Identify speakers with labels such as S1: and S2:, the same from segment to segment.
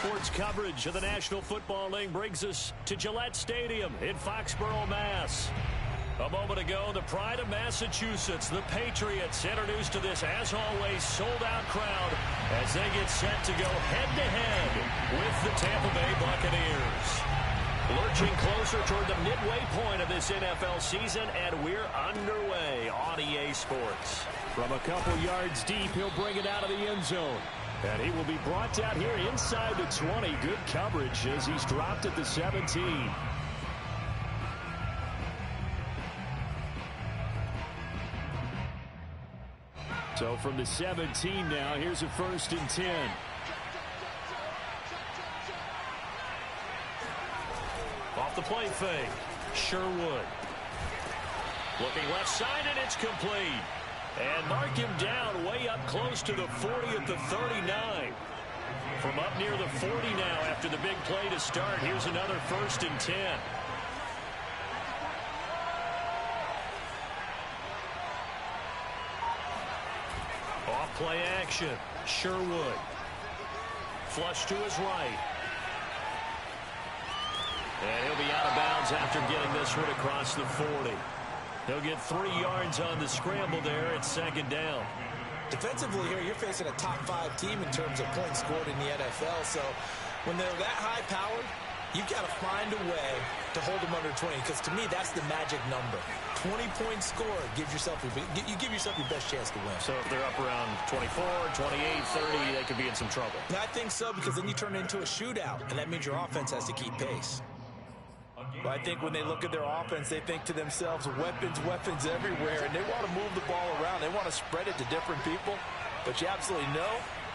S1: Sports coverage of the National Football League brings us to Gillette Stadium in Foxborough, Mass. A moment ago, the pride of Massachusetts, the Patriots, introduced to this, as always, sold-out crowd as they get set to go head-to-head with the Tampa Bay Buccaneers. Lurching closer toward the midway point of this NFL season, and we're underway on EA Sports. From a couple yards deep, he'll bring it out of the end zone. And he will be brought down here inside the 20. Good coverage as he's dropped at the 17. So from the 17 now, here's a 1st and 10. Off the play fake. Sherwood. Looking left side, and it's complete. And mark him down way up close to the 40 at the 39. From up near the 40 now after the big play to start. Here's another 1st and 10. Off play action. Sherwood. Flush to his right. And he'll be out of bounds after getting this one across the 40. He'll get 3 yards on the scramble there at 2nd down.
S2: Defensively here, you're facing a top 5 team in terms of points scored in the NFL. So when they're that high-powered, you've got to find a way to hold them under 20. Because to me, that's the magic number. 20 points scored, you give yourself your best chance to win.
S1: So if they're up around 24, 28, 30, they could be in some trouble.
S2: I think so, because then you turn it into a shootout, and that means your offense has to keep pace. But I think when they look at their offense, they think to themselves, weapons everywhere, and they want to move the ball around. They want to spread it to different people. But you absolutely know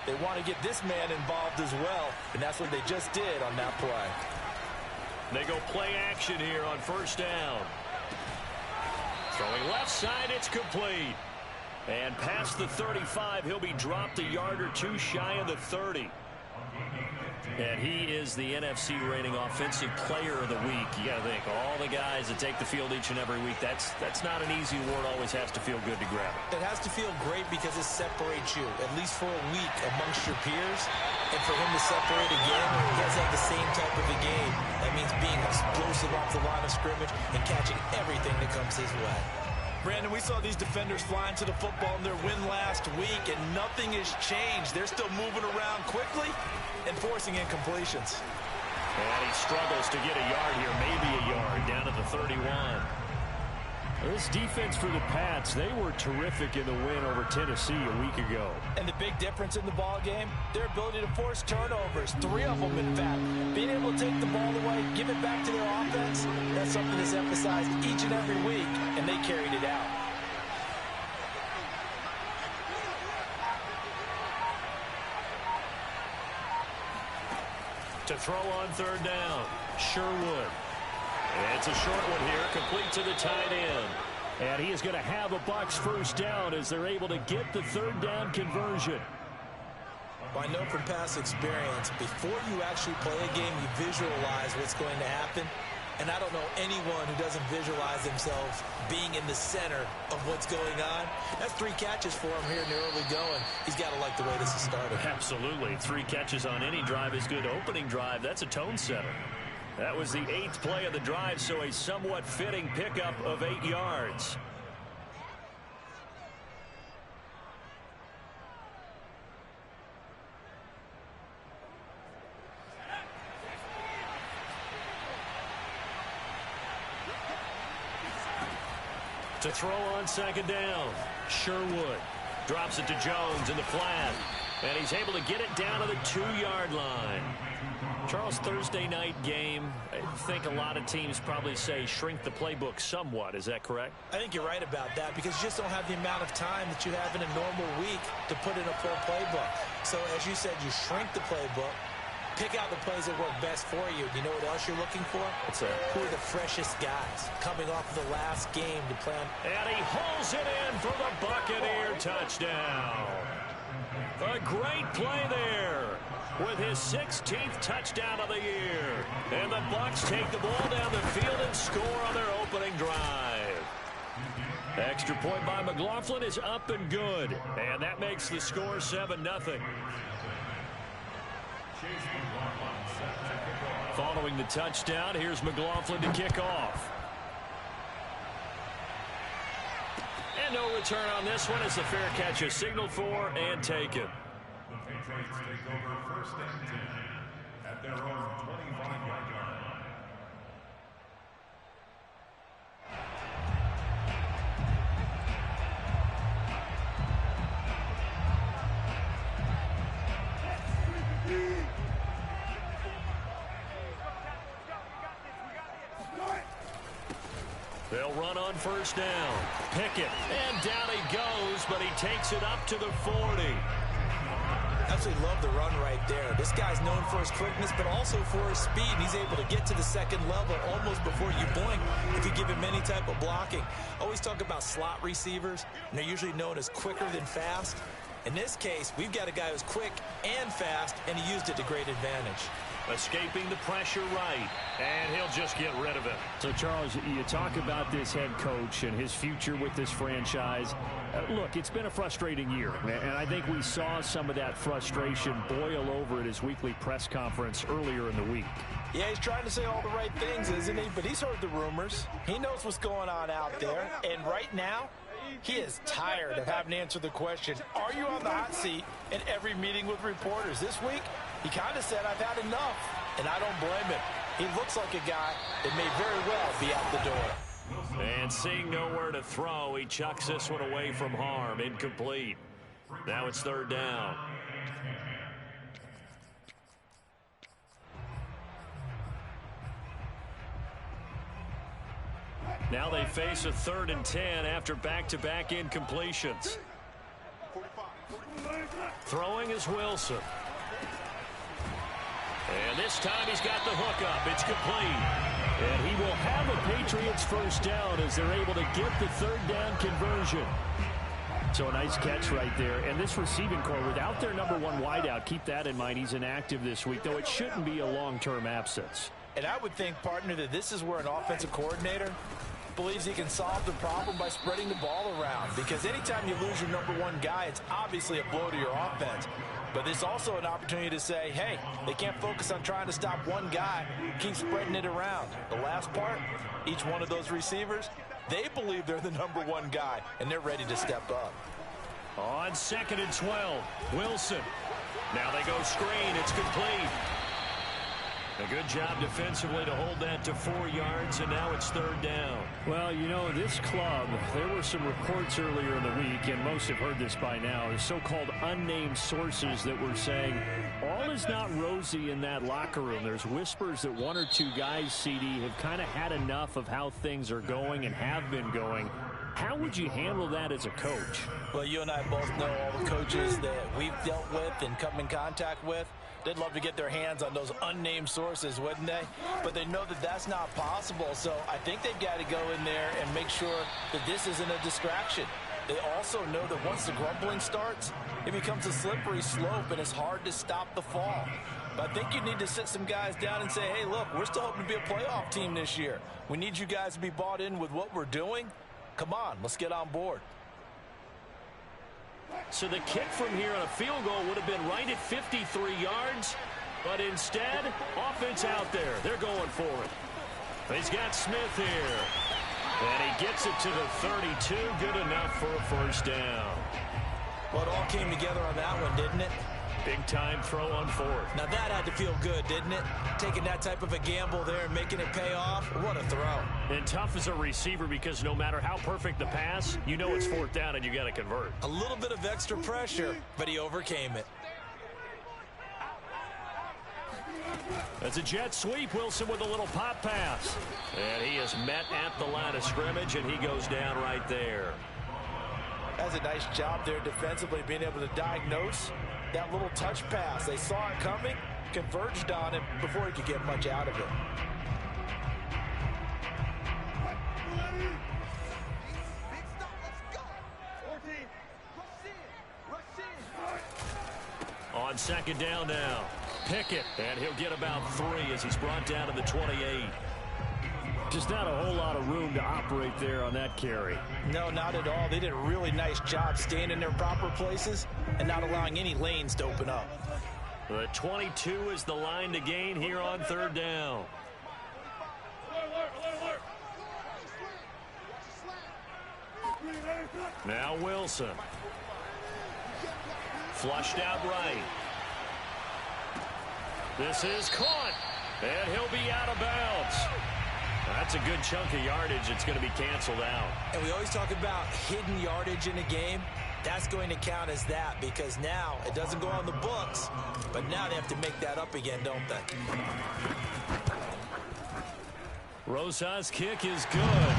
S2: they want to get this man involved as well, and that's what they just did on that play.
S1: They go play action here on 1st down. Throwing left side, it's complete. And past the 35, he'll be dropped a yard or 2 shy of the 30. And he is the NFC reigning offensive player of the week. You got to think, all the guys that take the field each and every week, that's not an easy award. Always has to feel good to grab it.
S2: It has to feel great because it separates you, at least for a week, amongst your peers. And for him to separate again, he has to have the same type of a game. That means being explosive off the line of scrimmage and catching everything that comes his way. Brandon, we saw these defenders flying to the football in their win last week, and nothing has changed. They're still moving around quickly and forcing incompletions.
S1: And he struggles to get a yard here, maybe a yard, down at the 31. This defense for the Pats, they were terrific in the win over Tennessee a week ago.
S2: And the big difference in the ball game, their ability to force turnovers, 3 of them in fact. Being able to take the ball away, give it back to their offense, that's something that's emphasized each and every week, and they carried it out.
S1: To throw on 3rd down, Sherwood. And it's a short one here, complete to the tight end. And he is going to have a Bucs 1st down as they're able to get the 3rd down conversion.
S2: Well, I know from past experience, before you actually play a game, you visualize what's going to happen. And I don't know anyone who doesn't visualize themselves being in the center of what's going on. That's 3 catches for him here in the early going. He's got to like the way this has started.
S1: Absolutely. 3 catches on any drive is good. Opening drive, that's a tone setter. That was the 8th play of the drive, so a somewhat fitting pickup of 8 yards. To throw on 2nd down, Sherwood drops it to Jones in the flat, and he's able to get it down to the 2-yard line. Charles, Thursday night game, I think a lot of teams probably say shrink the playbook somewhat. Is that correct?
S2: I think you're right about that because you just don't have the amount of time that you have in a normal week to put in a full playbook. So as you said, you shrink the playbook, pick out the plays that work best for you. You know what else you're looking for?
S1: What's that?
S2: Who are the freshest guys coming off the last game to plan?
S1: And he hauls it in for the Buccaneer touchdown. A great play there with his 16th touchdown of the year. And the Bucs take the ball down the field and score on their opening drive. Extra point by McLaughlin is up and good. And that makes the score 7-0. Following the touchdown, here's McLaughlin to kick off. And no return on this one as the fair catch is signaled for and taken.
S3: The Patriots take over 1st and 10 at their own 25-yard line.
S1: They'll run on 1st down. Pickett, and down he goes, but he takes it up to the 40.
S2: Absolutely love the run right there. This guy's known for his quickness, but also for his speed. He's able to get to the 2nd level almost before you blink if you give him any type of blocking. Always talk about slot receivers, and they're usually known as quicker than fast. In this case, we've got a guy who's quick and fast, and he used it to great advantage.
S1: Escaping the pressure right, and he'll just get rid of it.
S4: So, Charles, you talk about this head coach and his future with this franchise. Look, it's been a frustrating year, and I think we saw some of that frustration boil over at his weekly press conference earlier in the week.
S2: Yeah, he's trying to say all the right things, isn't he? But he's heard the rumors. He knows what's going on out there, and right now, he is tired of having to answer the question, are you on the hot seat in every meeting with reporters? This week, he kind of said, I've had enough, and I don't blame him. He looks like a guy that may very well be out the door.
S1: And seeing nowhere to throw, he chucks this one away from harm. Incomplete. Now it's 3rd down. Now they face a 3rd and 10 after back-to-back incompletions. Throwing is Wilson. And this time he's got the hook up. It's complete. And he will have a Patriots 1st down as they're able to get the 3rd down conversion.
S4: So a nice catch right there. And this receiving core, without their number 1 wideout, keep that in mind. He's inactive this week, though it shouldn't be a long-term absence.
S2: And I would think, partner, that this is where an offensive coordinator believes he can solve the problem by spreading the ball around. Because anytime you lose your number 1 guy, it's obviously a blow to your offense. But it's also an opportunity to say, hey, they can't focus on trying to stop one guy. Keep spreading it around. The last part, each one of those receivers, they believe they're the number 1 guy, and they're ready to step up.
S1: On 2nd and 12, Wilson. Now they go screen. It's complete. A good job defensively to hold that to 4 yards, and now it's 3rd down.
S4: Well, you know, this club, there were some reports earlier in the week, and most have heard this by now, the so-called unnamed sources that were saying all is not rosy in that locker room. There's whispers that 1 or 2 guys, CD, have kind of had enough of how things are going and have been going. How would you handle that as a coach?
S2: Well, you and I both know all the coaches that we've dealt with and come in contact with. They'd love to get their hands on those unnamed sources, wouldn't they? But they know that that's not possible, so I think they've got to go in there and make sure that this isn't a distraction. They also know that once the grumbling starts, it becomes a slippery slope, and it's hard to stop the fall. But I think you need to sit some guys down and say, hey, look, we're still hoping to be a playoff team this year. We need you guys to be bought in with what we're doing. Come on, let's get on board.
S1: So the kick from here on a field goal would have been right at 53 yards, but instead, offense out there. They're going for it. He's got Smith here, and he gets it to the 32. Good enough for a 1st down.
S2: Well, it all came together on that one, didn't it?
S1: Big-time throw on 4th.
S2: Now that had to feel good, didn't it? Taking that type of a gamble there and making it pay off. What a throw.
S1: And tough as a receiver because no matter how perfect the pass, you know it's 4th down and you got to convert.
S2: A little bit of extra pressure, but he overcame it.
S1: That's a jet sweep. Wilson with a little pop pass. And he is met at the line of scrimmage, and he goes down right there.
S2: That's a nice job there defensively, being able to diagnose that little touch pass. They saw it coming, converged on it before he could get much out of it.
S1: On 2nd down now, Pickett, and he'll get about 3 as he's brought down to the 28.
S4: Just not a whole lot of room to operate there on that carry.
S2: No, not at all. They did a really nice job staying in their proper places and not allowing any lanes to open up.
S1: The 22 is the line to gain here on third down. Now Wilson. Flushed out right. This is caught. And he'll be out of bounds. That's a good chunk of yardage. It's going to be canceled out.
S2: And we always talk about hidden yardage in a game. That's going to count as that because now it doesn't go on the books, but now they have to make that up again, don't they?
S1: Rosas' kick is good.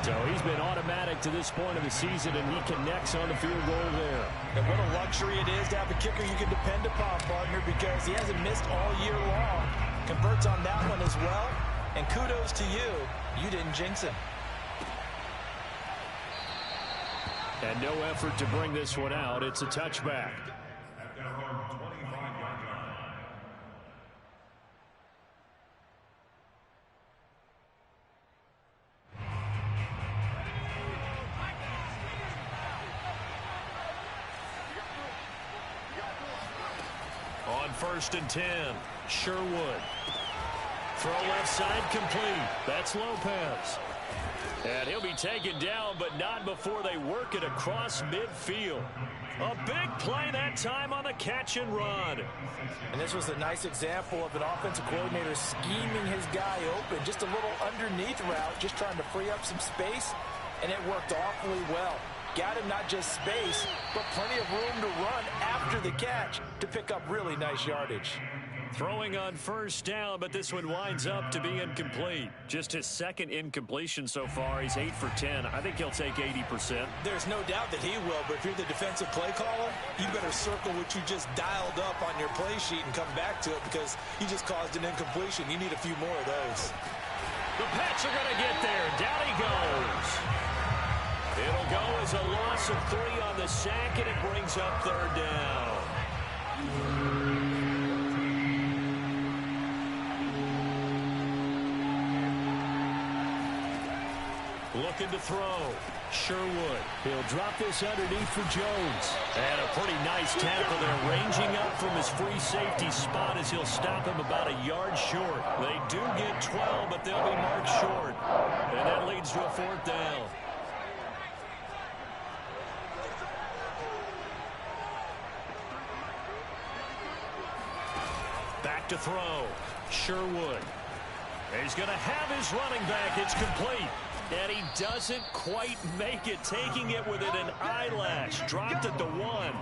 S4: So he's been automatic to this point of the season, and he connects on the field goal there.
S2: And what a luxury it is to have a kicker you can depend upon, partner, because he hasn't missed all year long. Converts on that one as well. And kudos to you. You didn't jinx him.
S4: And no effort to bring this one out. It's a touchback.
S3: At their own 25-yard line.
S1: On 1st and 10, Sherwood. Throw left side complete. That's Lopez. And he'll be taken down, but not before they work it across midfield. A big play that time on the catch and run.
S2: And this was a nice example of an offensive coordinator scheming his guy open. Just a little underneath route, just trying to free up some space, and it worked awfully well. Got him not just space, but plenty of room to run after the catch to pick up really nice yardage.
S1: Throwing on 1st down, but this one winds up to be incomplete. Just his second incompletion so far. He's 8 for 10. I think he'll take 80%.
S2: There's no doubt that he will, but if you're the defensive play caller, you better circle what you just dialed up on your play sheet and come back to it because you just caused an incompletion. You need a few more of those.
S1: The Pats are going to get there. Down he goes. It'll go as a loss of 3 on the sack, and it brings up 3rd down. Looking to throw. Sherwood.
S4: He'll drop this underneath for Jones.
S1: And a pretty nice tackle there, ranging up from his free safety spot as he'll stop him about a yard short. They do get 12, but they'll be marked short. And that leads to a 4th down. Back to throw. Sherwood. He's going to have his running back. It's complete. And he doesn't quite make it, taking it within an eyelash. Dropped at the 1.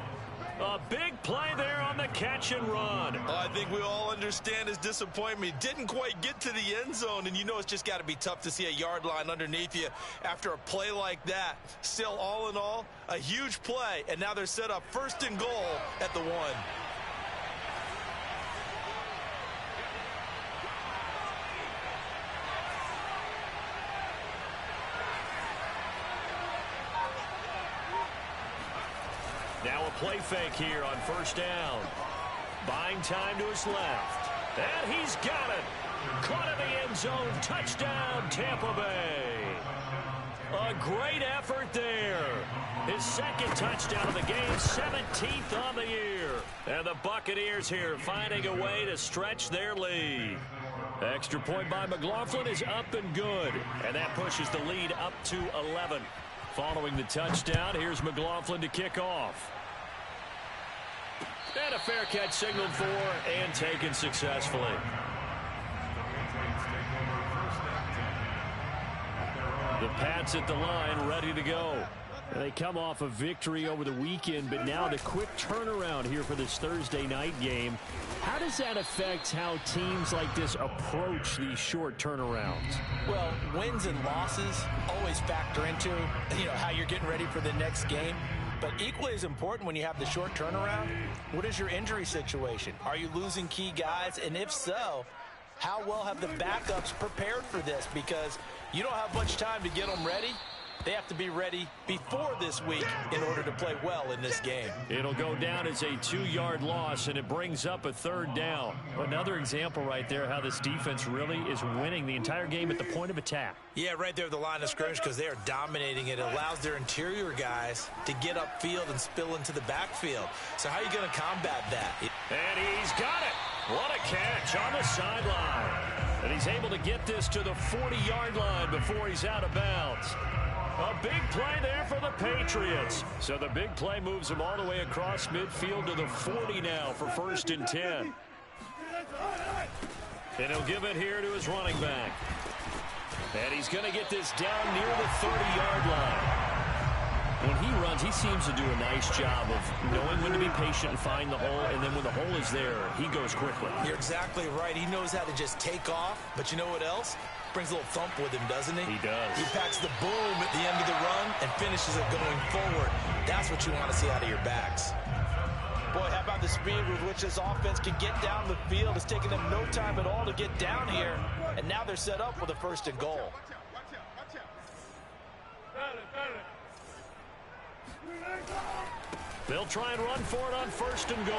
S1: A big play there on the catch and run.
S2: I think we all understand his disappointment. He didn't quite get to the end zone, and you know it's just got to be tough to see a yard line underneath you after a play like that. Still, all in all, a huge play, and now they're set up 1st and goal at the 1.
S1: Now a play fake here on 1st down. Buying time to his left. And he's got it. Caught in the end zone. Touchdown, Tampa Bay. A great effort there. His 2nd touchdown of the game, 17th on the year. And the Buccaneers here finding a way to stretch their lead. Extra point by McLaughlin is up and good. And that pushes the lead up to 11. Following the touchdown, here's McLaughlin to kick off. And a fair catch signaled for and taken successfully. The Pats at the line, ready to go.
S4: They come off a victory over the weekend, but now the quick turnaround here for this Thursday night game. How does that affect how teams like this approach these short turnarounds?
S2: Well, wins and losses always factor into, how you're getting ready for the next game. But equally as important when you have the short turnaround, what is your injury situation? Are you losing key guys? And if so, how well have the backups prepared for this? Because you don't have much time to get them ready. They have to be ready before this week in order to play well in this game.
S1: It'll go down as a 2-yard loss, and it brings up a 3rd down. Another example right there how this defense really is winning the entire game at the point of attack.
S2: Yeah, right there at the line of scrimmage because they are dominating it. It allows their interior guys to get upfield and spill into the backfield. So how are you going to combat that?
S1: And he's got it. What a catch on the sideline. And he's able to get this to the 40-yard line before he's out of bounds. A big play there for the Patriots. So the big play moves him all the way across midfield to the 40 now for 1st and 10. And he'll give it here to his running back. And he's going to get this down near the 30-yard line. When he runs, he seems to do a nice job of knowing when to be patient and find the hole, and then when the hole is there, he goes quickly.
S2: You're exactly right. He knows how to just take off, but you know what else? Brings a little thump with him, doesn't he?
S1: He does.
S2: He packs the boom at the end of the run and finishes it going forward. That's what you want to see out of your backs. Boy, how about the speed with which this offense can get down the field? It's taken them no time at all to get down here, and now they're set up with a 1st and goal.
S1: They'll try and run for it on 1st and goal.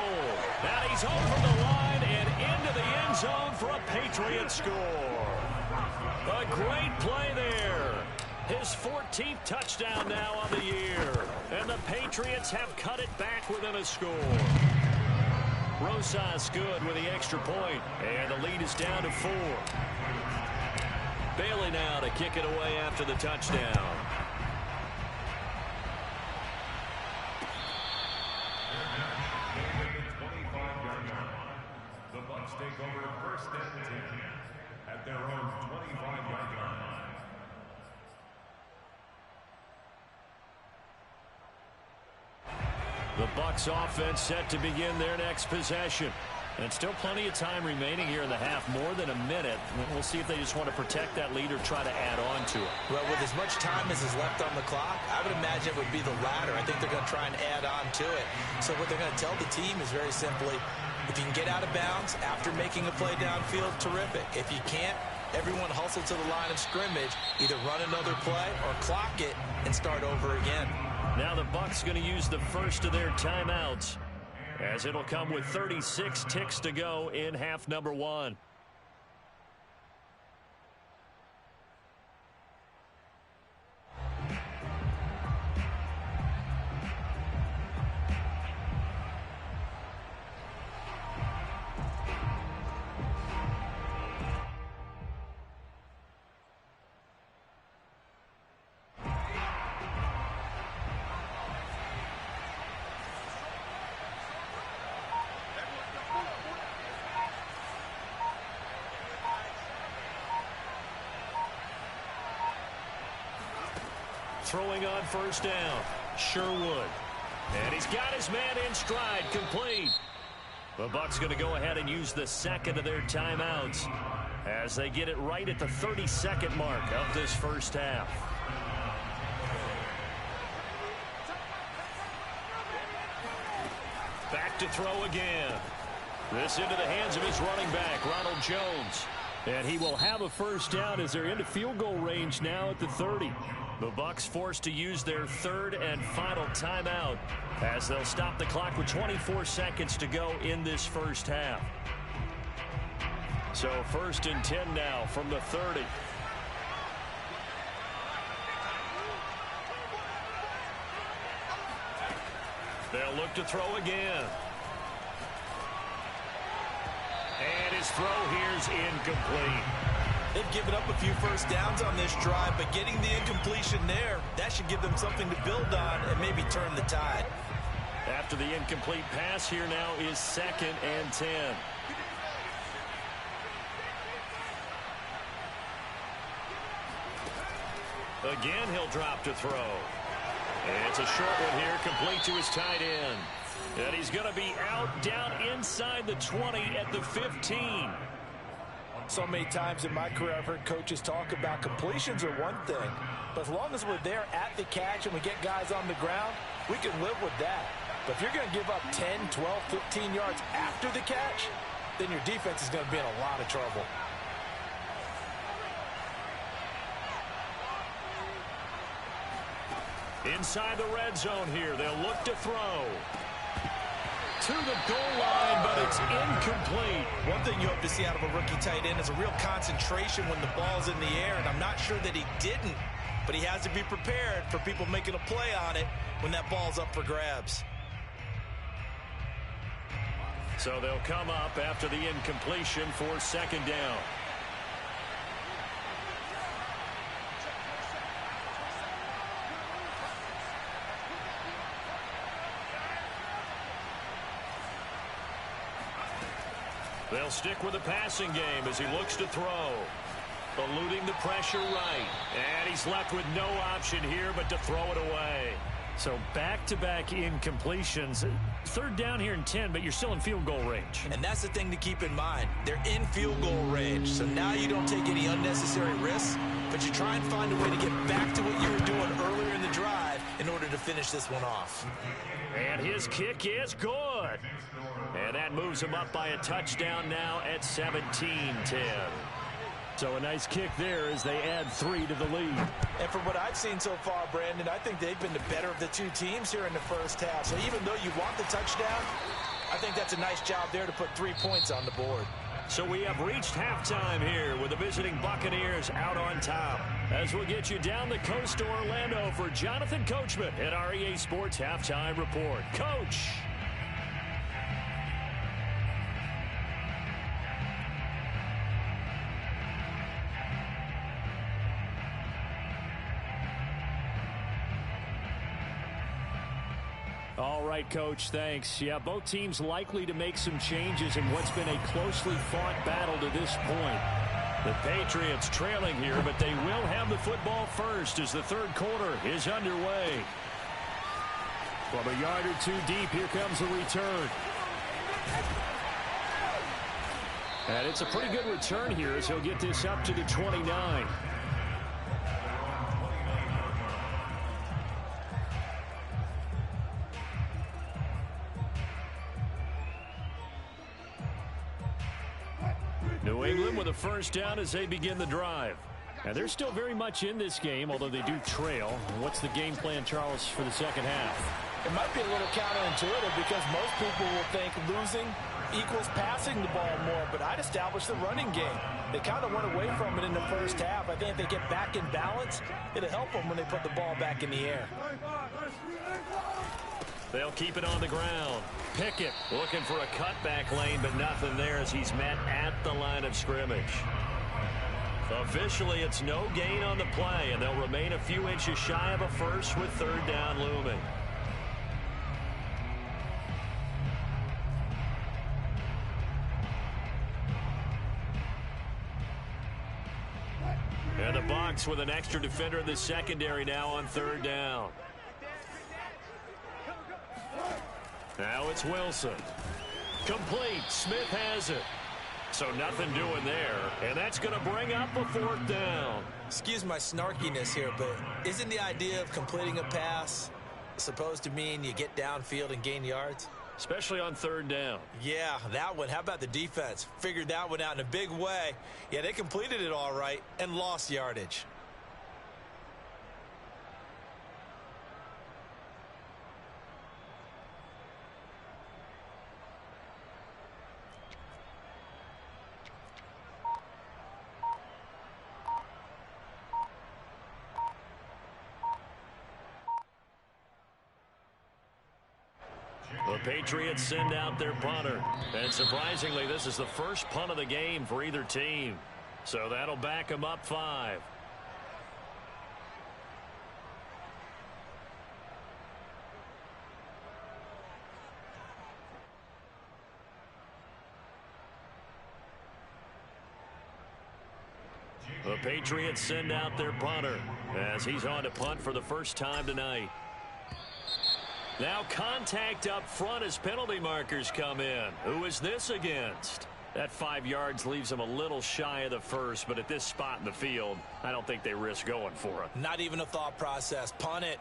S1: And he's over the line and into the end zone for a Patriot score. A great play there. His 14th touchdown now on the year. And the Patriots have cut it back within a score. Rosas good with the extra point. And the lead is down to 4. Bailey now to kick it away after the touchdown.
S3: Take over 1st and 10 at their own 25-yard line.
S1: The Bucs offense set to begin their next possession. And still plenty of time remaining here in the half, more than a minute. We'll see if they just want to protect that lead or try to add on to it.
S2: Well, with as much time as is left on the clock, I would imagine it would be the latter. I think they're going to try and add on to it. So what they're going to tell the team is very simply, if you can get out of bounds after making a play downfield, terrific. If you can't, everyone hustle to the line of scrimmage, either run another play or clock it and start over again.
S1: Now the Bucs going to use the first of their timeouts, as it'll come with 36 ticks to go in half number 1. Throwing on 1st down, Sherwood. And he's got his man in stride, complete. The Bucs going to go ahead and use the 2nd of their timeouts as they get it right at the 32nd mark of this first half. Back to throw again. This into the hands of his running back, Ronald Jones. And he will have a 1st down as they're into field goal range now at the 30. The Bucs forced to use their 3rd and final timeout as they'll stop the clock with 24 seconds to go in this first half. So 1st and 10 now from the 30. They'll look to throw again. And his throw here's incomplete.
S2: They've given up a few 1st downs on this drive, but getting the incompletion there, that should give them something to build on and maybe turn the tide.
S1: After the incomplete pass, here now is 2nd and 10. Again, he'll drop to throw. And it's a short one here, complete to his tight end. And he's going to be out down inside the 20 at the 15.
S2: So many times in my career, I've heard coaches talk about completions are one thing, but as long as we're there at the catch and we get guys on the ground, we can live with that. But if you're going to give up 10, 12, 15 yards after the catch, then your defense is going to be in a lot of trouble.
S1: Inside the red zone here, they'll look to throw. To the goal line, but it's incomplete.
S2: One thing you hope to see out of a rookie tight end is a real concentration when the ball's in the air, and I'm not sure that he didn't, but he has to be prepared for people making a play on it when that ball's up for grabs.
S1: So they'll come up after the incompletion for second down. They'll stick with the passing game as he looks to throw. Eluding the pressure right. And he's left with no option here but to throw it away.
S4: So back-to-back incompletions. Third down here in 10, but you're still in field goal range.
S2: And that's the thing to keep in mind. They're in field goal range. So now you don't take any unnecessary risks, but you try and find a way to get back to what you were doing earlier in the drive in order to finish this one off.
S1: And his kick is good. And that moves him up by a touchdown now at 17-10.
S4: So a nice kick there as they add 3 to the lead.
S2: And from what I've seen so far, Brandon, I think they've been the better of the two teams here in the first half. So even though you want the touchdown, I think that's a nice job there to put 3 points on the board.
S1: So we have reached halftime here with the visiting Buccaneers out on top. As we'll get you down the coast to Orlando for Jonathan Coachman at our EA Sports Halftime Report. Coach!
S4: All right, Coach, thanks. Yeah, both teams likely to make some changes in what's been a closely fought battle to this point.
S1: The Patriots trailing here, but they will have the football first as the third quarter is underway.
S4: From a yard or 2 deep, here comes the return. And it's a pretty good return here as he'll get this up to the 29.
S1: New England with a first down as they begin the drive.
S4: And they're still very much in this game, although they do trail. What's the game plan, Charles, for the second half?
S5: It might be a little counterintuitive because most people will think losing equals passing the ball more, but I'd establish the running game. They kind of went away from it in the first half. I think if they get back in balance, it'll help them when they put the ball back in the air.
S1: They'll keep it on the ground. Pickett looking for a cutback lane, but nothing there as he's met at the line of scrimmage. Officially, it's no gain on the play, and they'll remain a few inches shy of a first with third down looming. And the Bucs with an extra defender in the secondary now on third down. Now it's Wilson. Complete. Smith has it. So nothing doing there. And that's going to bring up a fourth down.
S2: Excuse my snarkiness here, but isn't the idea of completing a pass supposed to mean you get downfield and gain yards?
S1: Especially on third down.
S2: Yeah, that one. How about the defense? Figured that one out in a big way. Yeah, they completed it all right and lost yardage.
S1: The Patriots send out their punter. And surprisingly, this is the first punt of the game for either team. So that'll back them up 5. The Patriots send out their punter as he's on to punt for the first time tonight. Now contact up front as penalty markers come in. Who is this against? That 5 yards leaves them a little shy of the first, but at this spot in the field, I don't think they risk going for it.
S2: Not even a thought process. Punt it.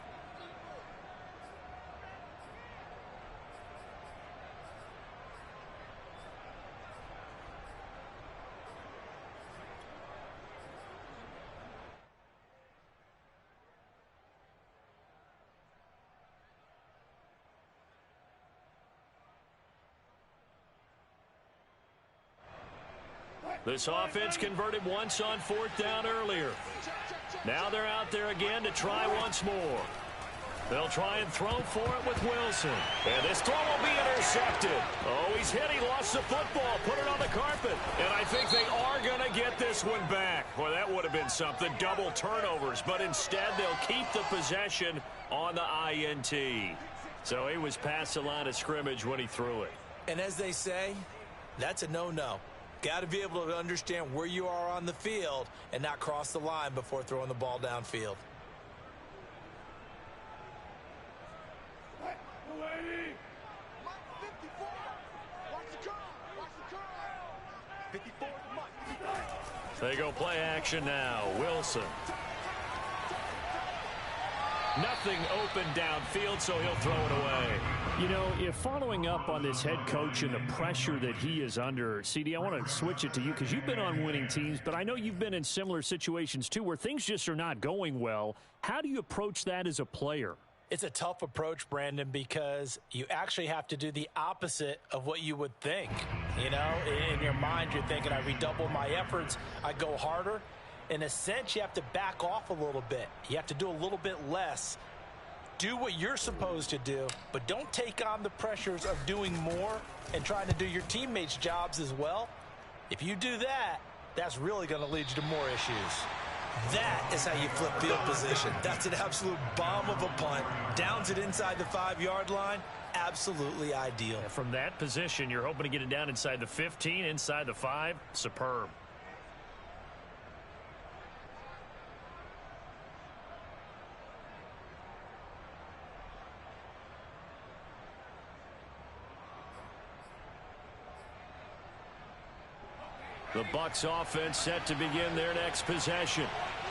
S1: This offense converted once on fourth down earlier. Now they're out there again to try once more. They'll try and throw for it with Wilson. And this throw will be intercepted. Oh, he's hit. He lost the football. Put it on the carpet. And I think they are going to get this one back. Well, that would have been something. Double turnovers. But instead, they'll keep the possession on the INT. So he was past the line of scrimmage when he threw it.
S2: And as they say, that's a no-no. Got to be able to understand where you are on the field and not cross the line before throwing the ball downfield.
S1: They go play action now. Wilson. Nothing open downfield, so he'll throw it away.
S4: You know, if following up on this head coach and the pressure that he is under, CD, I want to switch it to you because you've been on winning teams, but I know you've been in similar situations too where things just are not going well. How do you approach that as a player?
S5: It's a tough approach, Brandon, because you actually have to do the opposite of what you would think. You know, in your mind, you're thinking, I redouble my efforts, I go harder. In a sense, you have to back off a little bit. You have to do a little bit less. Do what you're supposed to do, but don't take on the pressures of doing more and trying to do your teammates' jobs as well. If you do that, that's really going to lead you to more issues.
S2: That is how you flip field position. That's an absolute bomb of a punt. Downs it inside the 5-yard line. Absolutely ideal.
S1: From that position, you're hoping to get it down inside the 15, inside the 5. Superb. The Bucs offense set to begin their next possession.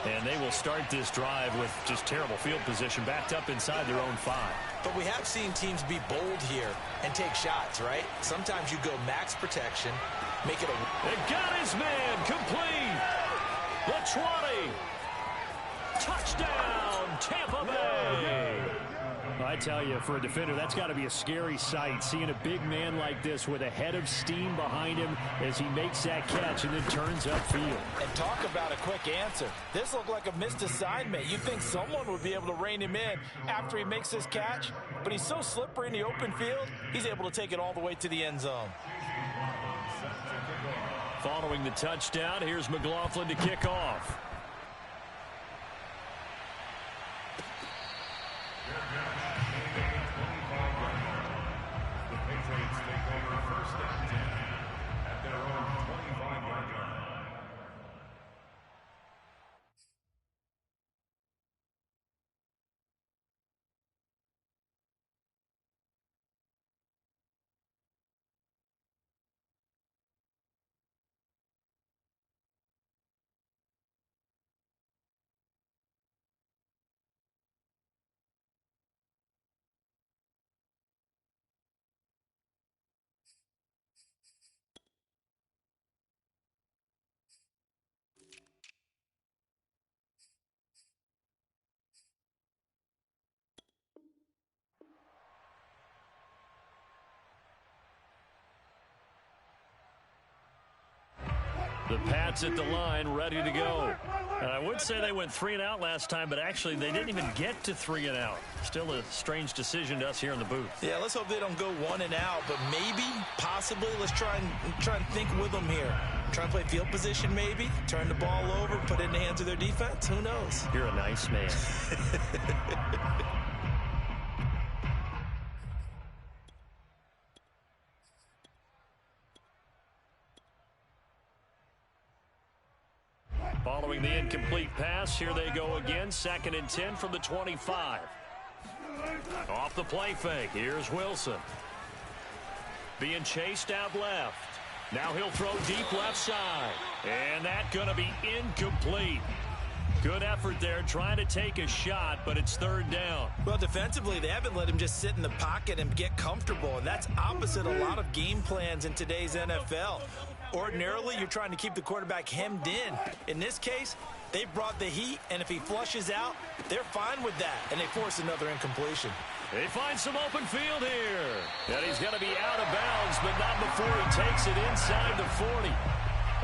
S1: And they will start this drive with just terrible field position backed up inside their own 5.
S2: But we have seen teams be bold here and take shots, right? Sometimes you go max protection, make it a...
S1: They got his man complete. The 20. Touchdown, Tampa Bay.
S4: I tell you, for a defender, that's got to be a scary sight, seeing a big man like this with a head of steam behind him as he makes that catch and then turns upfield.
S5: And talk about a quick answer. This looked like a missed assignment. You think someone would be able to rein him in after he makes this catch, but he's so slippery in the open field, he's able to take it all the way to the end zone.
S1: Following the touchdown, here's McLaughlin to kick off. The Pats at the line, ready to go. And I would say they went 3 and out last time, but actually they didn't even get to 3 and out. Still a strange decision to us here in the booth.
S2: Yeah, let's hope they don't go 1 and out, but maybe, possibly, let's try and think with them here. Try and play field position maybe, turn the ball over, put it in the hands of their defense. Who knows?
S1: You're a nice man. Following the incomplete pass, here they go again. 2nd and 10 from the 25. Off the play fake, here's Wilson. Being chased out left. Now he'll throw deep left side. And that's going to be incomplete. Good effort there, trying to take a shot, but it's 3rd down.
S2: Well, defensively, they haven't let him just sit in the pocket and get comfortable, and that's opposite a lot of game plans in today's NFL. Ordinarily, you're trying to keep the quarterback hemmed in. In this case, they brought the heat, and if he flushes out, they're fine with that, and they force another incompletion.
S1: They find some open field here. And he's going to be out of bounds, but not before he takes it inside the 40.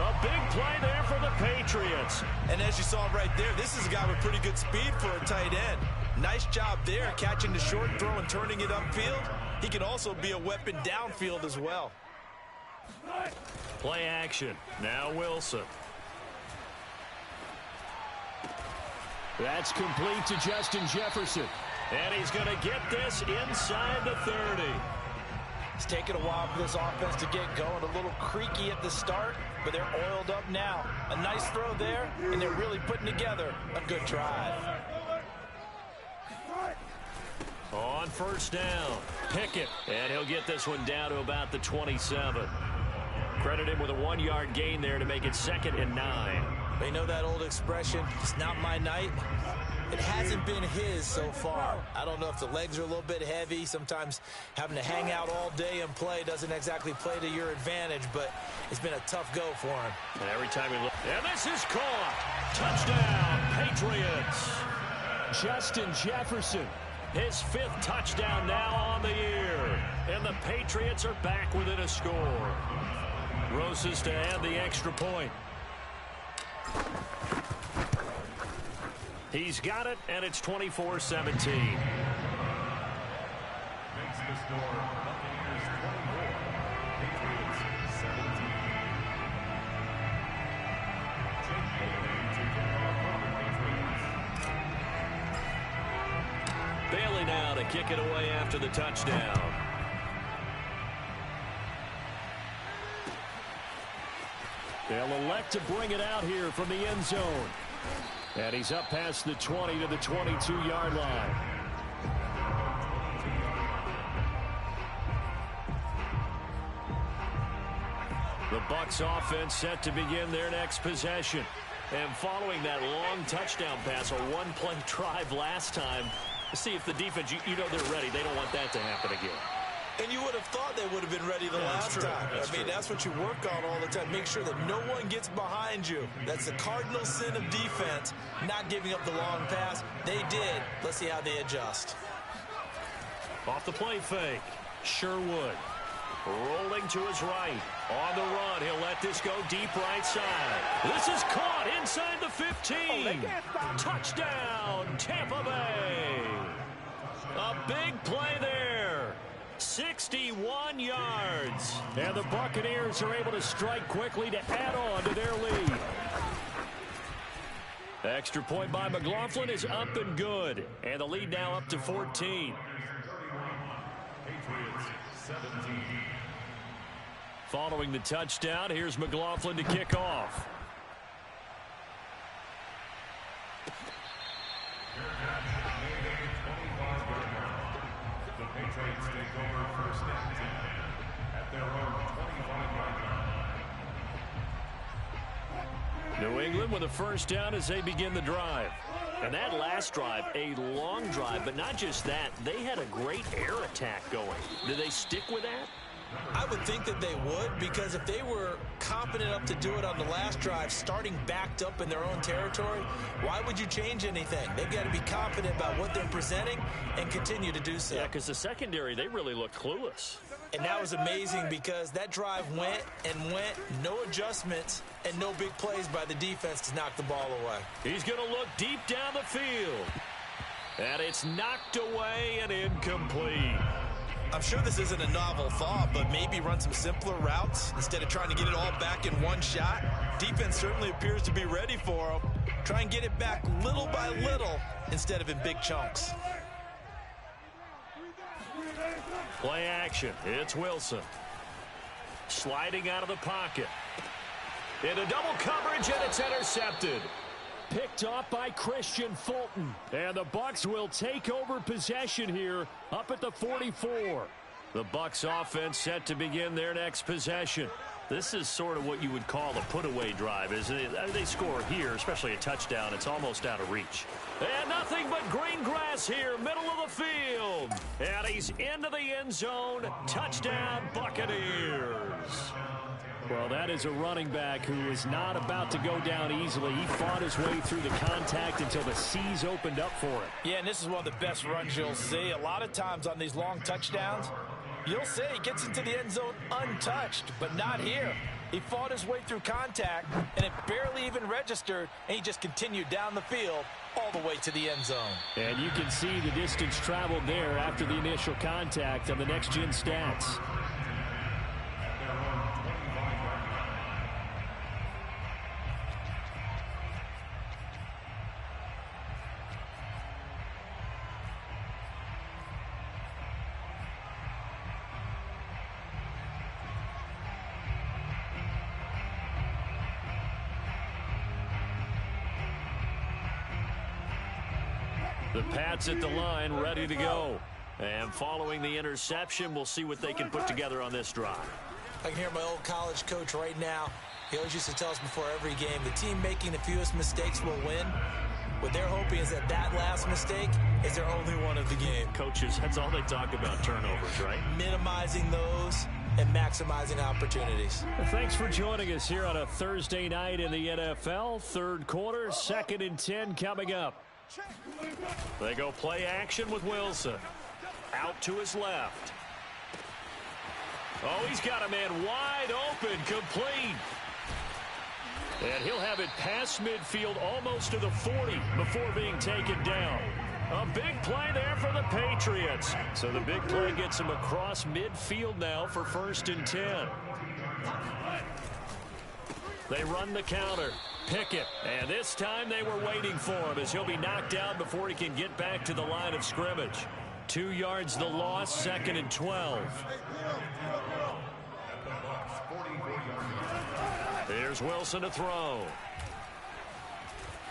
S1: A big play there for the Patriots.
S2: And as you saw right there, this is a guy with pretty good speed for a tight end.
S5: Nice job there, catching the short throw and turning it upfield. He can also be a weapon downfield as well.
S1: Play action. Now Wilson.
S4: That's complete to Justin Jefferson.
S1: And he's going to get this inside the 30.
S5: It's taken a while for this offense to get going. A little creaky at the start, but they're oiled up now. A nice throw there, and they're really putting together a good drive.
S1: On first down, Pickett. And he'll get this one down to about the 27. Credit him with a 1-yard gain there to make it 2nd and 9.
S5: They know that old expression, it's not my night. It hasn't been his so far. I don't know if the legs are a little bit heavy. Sometimes having to hang out all day and play doesn't exactly play to your advantage, but it's been a tough go for him.
S1: And every time he looks, and this is caught. Touchdown, Patriots.
S4: Justin Jefferson.
S1: His 5th touchdown now on the year. And the Patriots are back within a score. Roses to add the extra point. He's got it, and it's 24-17.
S3: Makes the score, Buccaneers 24, Patriots 17. Jake Bailey to kick off for the Patriots.
S1: Bailey now to kick it away after the touchdown.
S4: They'll elect to bring it out here from the end zone. And he's up past the 20 to the 22-yard line.
S1: The Bucs offense set to begin their next possession. And following that long touchdown pass, a one-play drive last time, see if the defense, you know they're ready. They don't want that to happen again.
S5: And you would have thought they would have been ready the last time. That's what you work on all the time. Make sure that no one gets behind you. That's the cardinal sin of defense, not giving up the long pass. They did. Let's see how they adjust.
S1: Off the play fake, Sherwood. Rolling to his right. On the run, he'll let this go deep right side. This is caught inside the 15. Touchdown, Tampa Bay. A big play there. 61 yards.
S4: And the Buccaneers are able to strike quickly to add on to their lead.
S1: Extra point by McLaughlin is up and good. And the lead now up to 14.
S3: Patriots 17.
S1: Following the touchdown, here's McLaughlin to kick off.
S3: The Patriots take over first and 10 at their own 25-yard line.
S1: New England with a first down as they begin the drive. And that last drive, a long drive, but not just that. They had a great air attack going. Do they stick with that?
S5: I would think that they would, because if they were competent enough to do it on the last drive, starting backed up in their own territory, why would you change anything? They've got to be confident about what they're presenting and continue to do so.
S1: Yeah, because the secondary, they really looked clueless.
S5: And that was amazing because that drive went and went, no adjustments, and no big plays by the defense to knock the ball away.
S1: He's going to look deep down the field. And it's knocked away and incomplete.
S5: I'm sure this isn't a novel thought, but maybe run some simpler routes instead of trying to get it all back in one shot. Defense certainly appears to be ready for them. Try and get it back little by little instead of in big chunks.
S1: Play action. It's Wilson. Sliding out of the pocket. Into double coverage, and it's intercepted.
S4: Picked off by Christian Fulton. And the Bucs will take over possession here up at the 44.
S1: The Bucs offense set to begin their next possession. This is sort of what you would call a put-away drive, isn't it? They score here, especially a touchdown. It's almost out of reach. And nothing but green grass here, middle of the field. And he's into the end zone. Touchdown, Buccaneers.
S4: Well, that is a running back who is not about to go down easily. He fought his way through the contact until the C's opened up for him.
S5: Yeah, and this is one of the best runs you'll see. A lot of times on these long touchdowns, you'll see he gets into the end zone untouched, but not here. He fought his way through contact, and it barely even registered, and he just continued down the field all the way to the end zone.
S4: And you can see the distance traveled there after the initial contact on the next-gen stats. The Pats at the line, ready to go. And following the interception, we'll see what they can put together on this drive.
S2: I can hear my old college coach right now. He always used to tell us before every game, the team making the fewest mistakes will win. What they're hoping is that last mistake is their only one of the game.
S4: Coaches, that's all they talk about, turnovers, right?
S2: Minimizing those and maximizing opportunities.
S4: Thanks for joining us here on a Thursday night in the NFL. Third quarter, 2nd and 10 coming up. They go play action with Wilson. Out to his left. Oh, he's got a man wide open, complete. And he'll have it past midfield almost to the 40 before being taken down. A big play there for the Patriots. So the big play gets him across midfield now for 1st and 10. They run the counter. Pickett, and this time they were waiting for him as he'll be knocked down before he can get back to the line of scrimmage. 2 yards the loss, 2nd and 12. Here's Wilson to throw.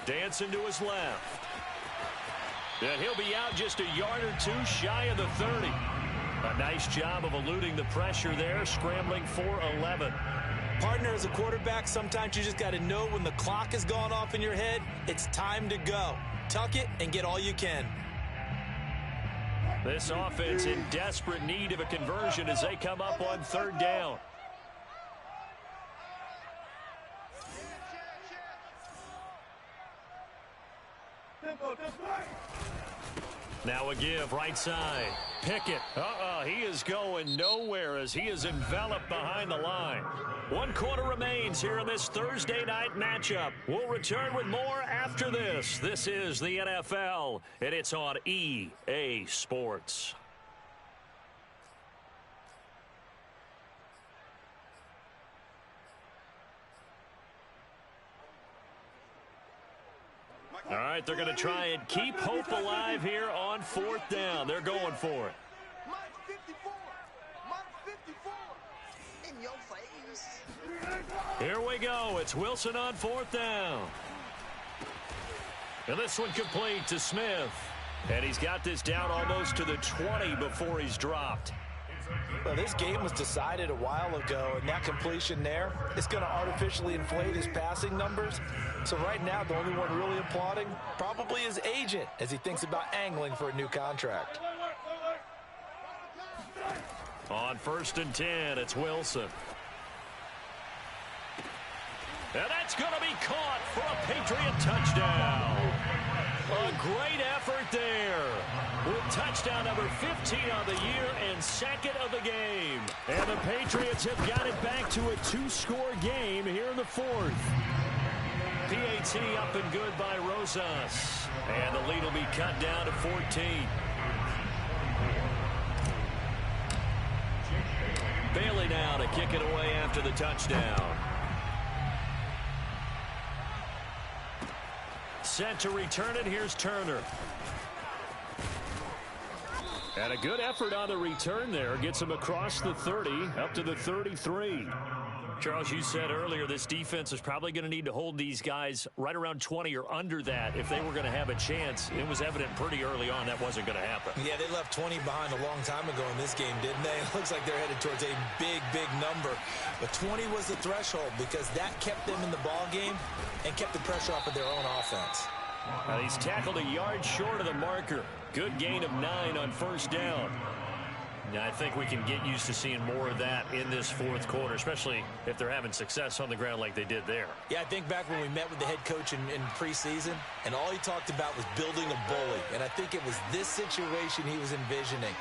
S4: Dancing to his left. And he'll be out just a yard or two shy of the 30. A nice job of eluding the pressure there, scrambling for 11.
S2: Partner, as a quarterback, sometimes you just got to know when the clock has gone off in your head, it's time to go. Tuck it and get all you can.
S4: This offense in desperate need of a conversion as they come up on 3rd down. Now a give, right side. Pickett. He is going nowhere as he is enveloped behind the line. 1 quarter remains here in this Thursday night matchup. We'll return with more after this. This is the NFL, and it's on EA Sports. All right, they're going to try and keep hope alive here on 4th down. They're going for it.
S6: In your face.
S4: Here we go. It's Wilson on 4th down. And this one complete to Smith. And he's got this down almost to the 20 before he's dropped.
S5: Well, this game was decided a while ago, and that completion there is going to artificially inflate his passing numbers. So right now, the only one really applauding probably his agent as he thinks about angling for a new contract.
S4: On 1st and 10, it's Wilson. And that's going to be caught for a Patriot touchdown. A great effort there. With touchdown number 15 on the year and 2nd of the game. And the Patriots have got it back to a 2-score game here in the 4th. PAT up and good by Rosas. And the lead will be cut down to 14. Bailey now to kick it away after the touchdown. Set to return it. Here's Turner. And a good effort on the return there. Gets him across the 30, up to the 33. Charles, you said earlier this defense is probably going to need to hold these guys right around 20 or under that if they were going to have a chance. It was evident pretty early on that wasn't going to happen.
S2: Yeah, they left 20 behind a long time ago in this game, didn't they? It looks like they're headed towards a big, big number. But 20 was the threshold because that kept them in the ball game and kept the pressure off of their own offense.
S4: He's tackled a yard short of the marker. Good gain of 9 on 1st down. Now, I think we can get used to seeing more of that in this 4th quarter, especially if they're having success on the ground like they did there.
S2: Yeah, I think back when we met with the head coach in preseason, and all he talked about was building a bully. And I think it was this situation he was envisioning.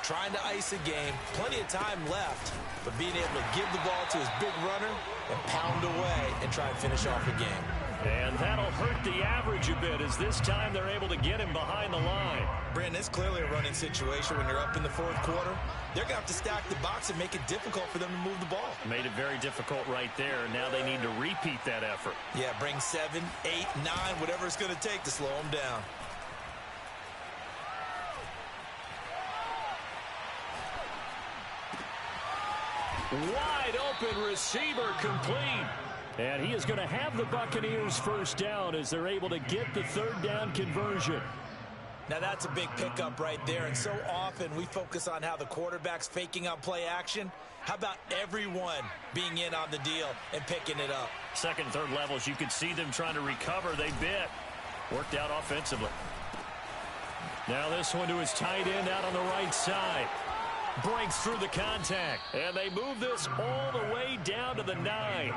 S2: trying to ice a game, plenty of time left, but being able to give the ball to his big runner and pound away and try and finish off the game.
S1: And that'll hurt the average a bit as this time they're able to get him behind the line.
S2: Brandon, it's clearly a running situation when you're up in the fourth quarter. They're going to have to stack the box and make it difficult for them to move the ball.
S1: Made it very difficult right there. Now they need to repeat that effort.
S2: Yeah, bring 7, 8, 9, whatever it's going to take to slow them down.
S1: Wide open receiver complete. And he is going to have the Buccaneers first down as they're able to get the third down conversion.
S2: Now that's a big pickup right there, and so often we focus on how the quarterback's faking out play action. How about everyone being in on the deal and picking it up?
S1: Second, third levels, you could see them trying to recover. They bit. Worked out offensively. Now this one to his tight end out on the right side. Breaks through the contact. And they move this all the way down to the 9.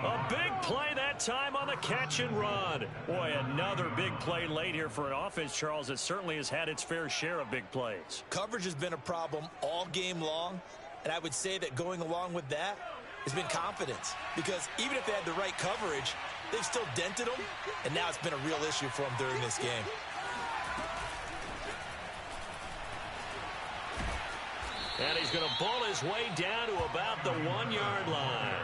S1: A big play that time on the catch and run. Boy, another big play late here for an offense, Charles, that certainly has had its fair share of big plays.
S2: Coverage has been a problem all game long, and I would say that going along with that has been confidence. Because even if they had the right coverage, they've still dented them, and now it's been a real issue for them during this game.
S1: And he's going to bull his way down to about the 1-yard line.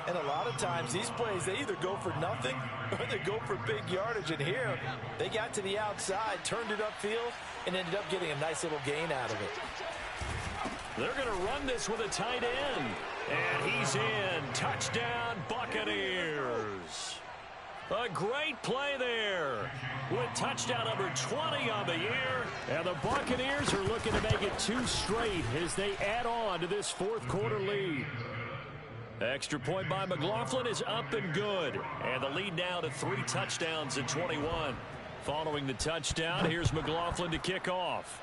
S5: And a lot of times these plays, they either go for nothing or they go for big yardage. And here, they got to the outside, turned it upfield, and ended up getting a nice little gain out of it.
S1: They're going to run this with a tight end. And he's in. Touchdown, Buccaneers. A great play there with touchdown number 20 on the year. And the Buccaneers are looking to make it 2 straight as they add on to this fourth quarter lead. Extra point by McLaughlin is up and good. And the lead now to 3 touchdowns in 21. Following the touchdown, here's McLaughlin to kick off.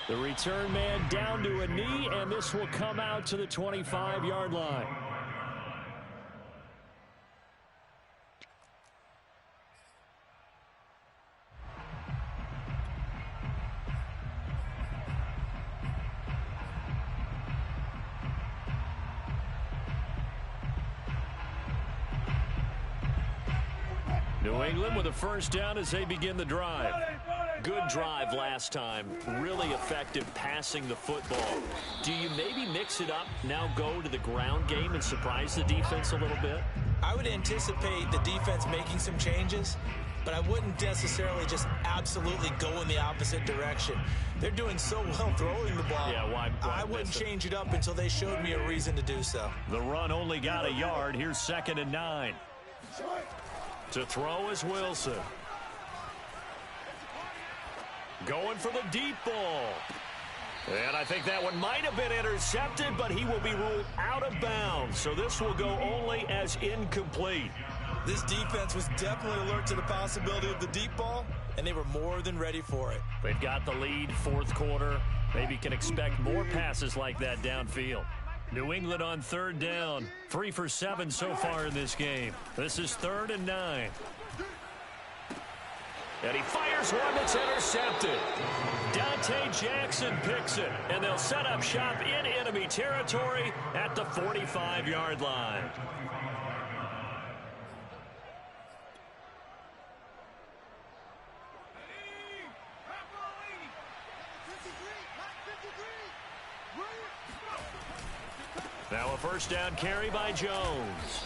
S1: The return man down to a knee, and this will come out to the 25-yard line. New England with a first down as they begin the drive. Good drive last time. Really effective passing the football. Do you maybe mix it up, now go to the ground game and surprise the defense a little bit?
S2: I would anticipate the defense making some changes, but I wouldn't necessarily just absolutely go in the opposite direction. They're doing so well throwing the ball.
S1: Yeah, why
S2: I wouldn't change it up until they showed me a reason to do so.
S1: The run only got a yard. Here's 2nd and 9. To throw is Wilson. Going for the deep ball. And I think that one might have been intercepted, but he will be ruled out of bounds. So this will go only as incomplete.
S2: This defense was definitely alert to the possibility of the deep ball, and they were more than ready for it.
S1: They've got the lead, fourth quarter. Maybe can expect more passes like that downfield. New England on 3rd down. 3 for 7 so far in this game. This is 3rd and 9. And he fires one that's intercepted. Dante Jackson picks it, and they'll set up shop in enemy territory at the 45-yard line. Now a first down carry by Jones.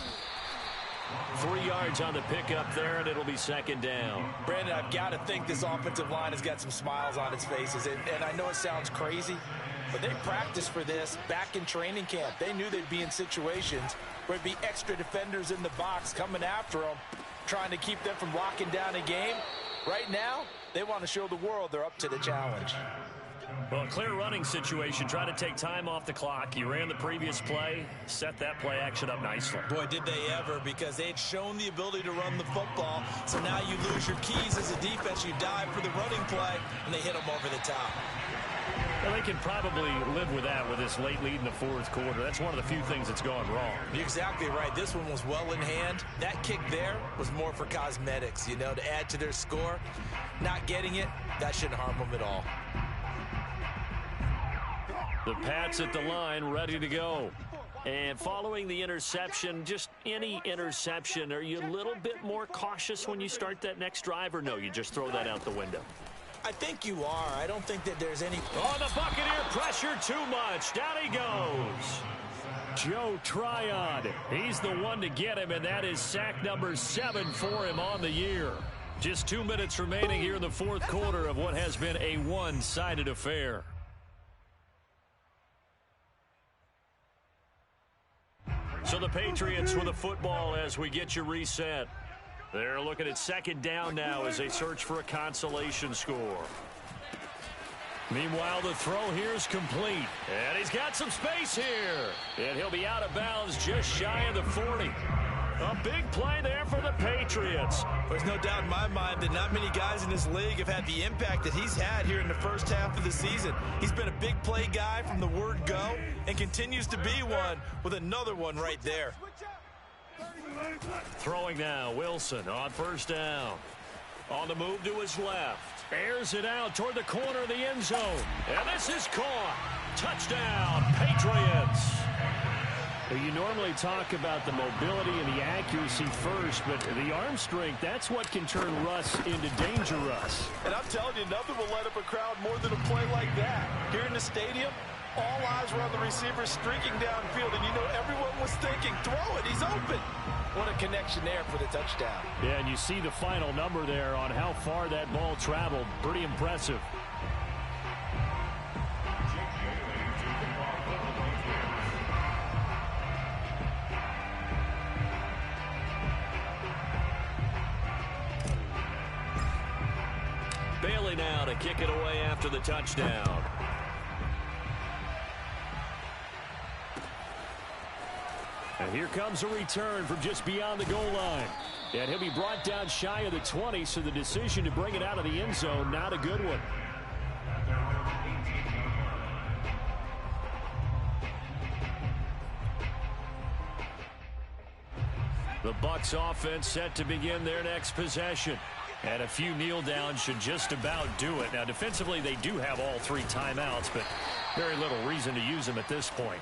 S1: 3 yards on the pickup there, and it'll be 2nd down.
S5: Brandon, I've got to think this offensive line has got some smiles on its faces. And I know it sounds crazy, but they practiced for this back in training camp. They knew they'd be in situations where it'd be extra defenders in the box coming after them, trying to keep them from locking down a game. Right now, they want to show the world they're up to the challenge.
S1: Well, a clear running situation. Try to take time off the clock. You ran the previous play, set that play action up nicely.
S2: Boy, did they ever, because they had shown the ability to run the football. So now you lose your keys as a defense. You dive for the running play, and they hit them over the top.
S4: Well, they can probably live with that with this late lead in the fourth quarter. That's one of the few things that's gone wrong.
S2: You're exactly right. This one was well in hand. That kick there was more for cosmetics, you know, to add to their score. Not getting it, that shouldn't harm them at all.
S4: The Pats at the line, ready to go. And following the interception, just any interception, are you a little bit more cautious when you start that next drive, or no, you just throw that out the window?
S2: I think you are. I don't think that there's any...
S4: Oh, the Buccaneer pressure too much. Down he goes. Joe Tryon. He's the one to get him, and that is sack number 7 for him on the year. Just 2 minutes remaining here in the fourth quarter of what has been a one-sided affair. So the Patriots with the football as we get you reset. They're looking at second down now as they search for a consolation score. Meanwhile, the throw here is complete. And he's got some space here. And he'll be out of bounds just shy of the 40. A big play there for the Patriots.
S2: There's no doubt in my mind that not many guys in this league have had the impact that he's had here in the first half of the season. He's been a big play guy from the word go and continues to be one with another one right there.
S4: Throwing now, Wilson on first down. On the move to his left. Airs it out toward the corner of the end zone. And this is caught. Touchdown, Patriots. You normally talk about the mobility and the accuracy first, but the arm strength, that's what can turn Russ into danger Russ.
S5: And I'm telling you, nothing will light up a crowd more than a play like that. Here in the stadium, all eyes were on the receiver streaking downfield, and you know everyone was thinking, throw it, he's open. What a connection there for the touchdown.
S4: Yeah, and you see the final number there on how far that ball traveled. Pretty impressive. Bailey now to kick it away after the touchdown. And here comes a return from just beyond the goal line. And he'll be brought down shy of the 20, so the decision to bring it out of the end zone, not a good one. The Bucs offense set to begin their next possession. And a few kneel downs should just about do it. Now, defensively, they do have all 3 timeouts, but very little reason to use them at this point.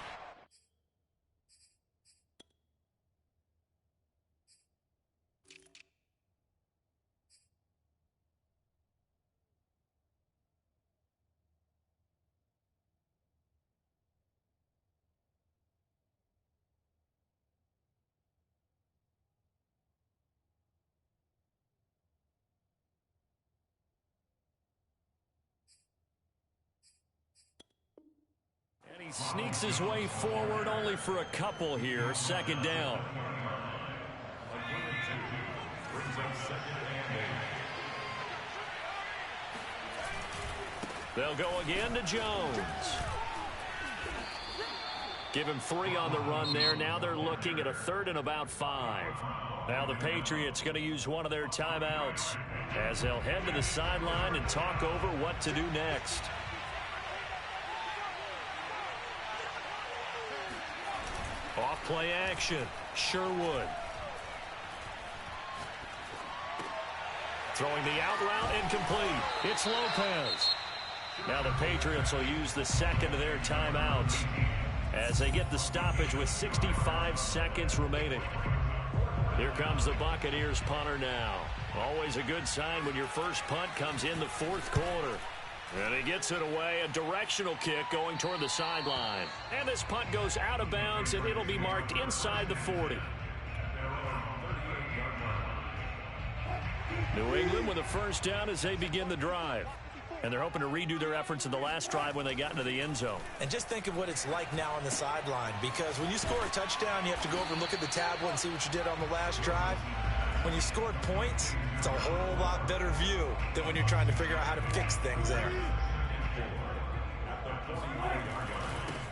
S4: He sneaks his way forward only for a couple here. Second down. They'll go again to Jones. Give him 3 on the run there. Now they're looking at a 3rd and about 5. Now the Patriots going to use one of their timeouts as they'll head to the sideline and talk over what to do next. Off play action. Sherwood. Throwing the out route incomplete. It's Lopez. Now the Patriots will use the 2nd of their timeouts as they get the stoppage with 65 seconds remaining. Here comes the Buccaneers punter now. Always a good sign when your first punt comes in the 4th quarter. And he gets it away, a directional kick going toward the sideline. And this punt goes out of bounds, and it'll be marked inside the 40. New England with a first down as they begin the drive. And they're hoping to redo their efforts in the last drive when they got into the end zone.
S2: And just think of what it's like now on the sideline, because when you score a touchdown, you have to go over and look at the tablet and see what you did on the last drive. When you scored points, it's a whole lot better view than when you're trying to figure out how to fix things there.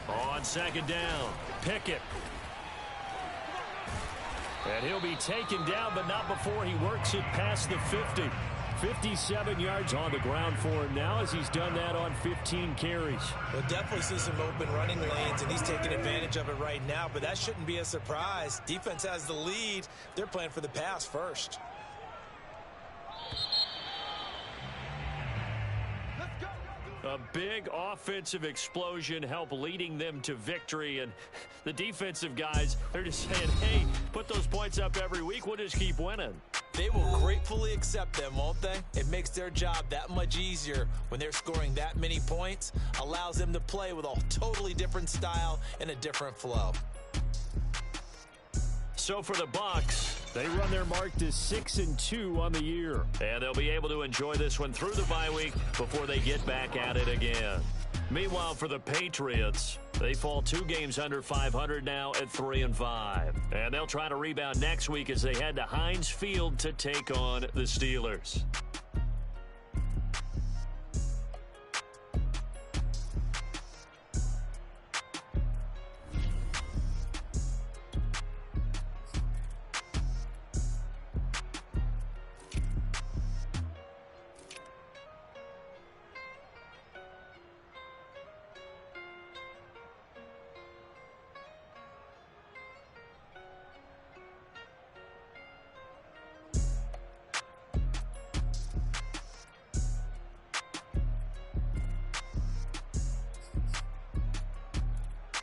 S4: On second down, Pickett. And he'll be taken down, but not before he works it past the 50. 57 yards on the ground for him now as he's done that on 15 carries.
S2: We'll definitely see some open running lanes, and he's taking advantage of it right now, but that shouldn't be a surprise. Defense has the lead. They're playing for the pass first.
S1: A big offensive explosion helped leading them to victory, and the defensive guys, they're just saying, hey, put those points up every week, we'll just keep winning.
S2: They will gratefully accept them, won't they? It makes their job that much easier when they're scoring that many points, allows them to play with a totally different style and a different flow.
S1: So for the Bucs,
S4: they run their mark to 6-2 on the year.
S1: and they'll be able to enjoy this one through the bye week before they get back at it again. Meanwhile, for the Patriots, they fall 2 games under 500 now at 3-5. And they'll try to rebound next week as they head to Heinz Field to take on the Steelers.